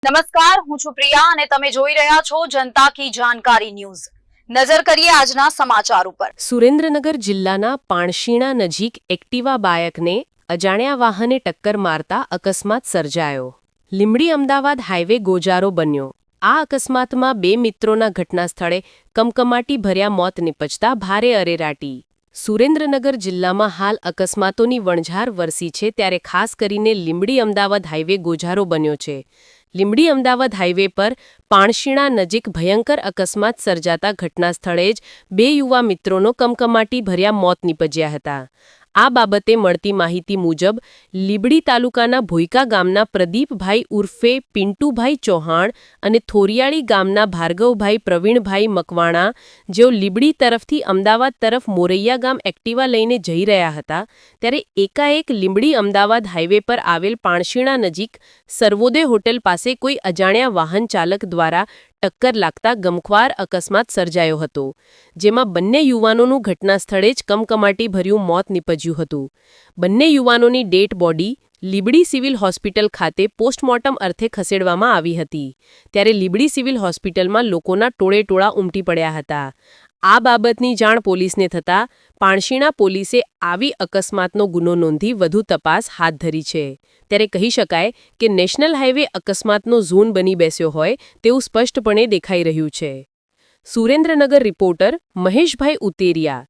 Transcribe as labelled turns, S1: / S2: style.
S1: નમસ્કાર, હું છું પ્રિયા અને તમે જોઈ રહ્યા છો જનતા કી જાણકારી ન્યૂઝ। નજર કરીએ આજના સમાચાર ઉપર।
S2: સુરેન્દ્રનગર જિલ્લાના પાણશીણા નજીક એક્ટિવા બાયકને અજાણ્યા વાહને ટક્કર મારતા અકસ્માત સર્જાયો। લીંબડી અમદાવાદ હાઈવે ગોજારો બન્યો। આ અકસ્માતમાં બે મિત્રોના ઘટના સ્થળે કમકમાટી ભર્યા મોત નિપજતા ભારે અરેરાટી। સુરેન્દ્રનગર જિલ્લામાં હાલ અકસ્માતોની વણઝાર વરસી છે, ત્યારે ખાસ કરીને લીંબડી અમદાવાદ હાઈવે ગોજારો બન્યો છે। લીંબડી અમદાવાદ હાઈવે પર પાણશીણા નજીક ભયંકર અકસ્માત સર્જાતા ઘટના સ્થળે જ બે યુવા મિત્રોનો કમકમાટી ભર્યા મોત નિપજ્યા હતા। આ બાબતે મળતી માહિતી મુજબ લીંબડી તાલુકાના ભોઈકા ગામના પ્રદીપભાઈ ઉર્ફે પિન્ટુભાઈ ચૌહાણ અને થોરિયાળી ગામના ભાર્ગવભાઈ પ્રવીણભાઈ મકવાણા, જેઓ લીંબડી તરફથી અમદાવાદ તરફ મોરૈયા ગામ એક્ટિવા લઈને જઈ રહ્યા હતા, ત્યારે એકાએક લીંબડી અમદાવાદ હાઈવે પર આવેલ પાણશીણા નજીક સર્વોદય હોટેલ પાસે કોઈ અજાણ્યા વાહન ચાલક દ્વારા ટક્કર લાગતા ગમખ્વાર અકસ્માત સર્જાયો હતો, જેમાં બંને યુવાનોનું ઘટના સ્થળે જ કમકમાટી ભર્યું મોત નિપજ્યું હતું। બંને યુવાનોની dead body Limbdi civil hospital ખાતે પોસ્ટમોર્ટમ અર્થે ખસેડવામાં આવી હતી, ત્યારે લીંબડી સિવિલ હોસ્પિટલમાં લોકોના ટોળેટોળા ઉમટી પડ્યા હતા। આ બાબતની જાણ પોલીસને થતાં પાણશીણા પોલીસે આવી અકસ્માતનો ગુનો નોંધી વધુ તપાસ હાથ ધરી છે। ત્યારે કહી શકાય કે નેશનલ હાઈવે અકસ્માતનો ઝોન બની બેસ્યો હોય તેવું સ્પષ્ટપણે દેખાઈ રહ્યું છે। સુરેન્દ્રનગર રિપોર્ટર મહેશભાઈ ઉતેરિયા,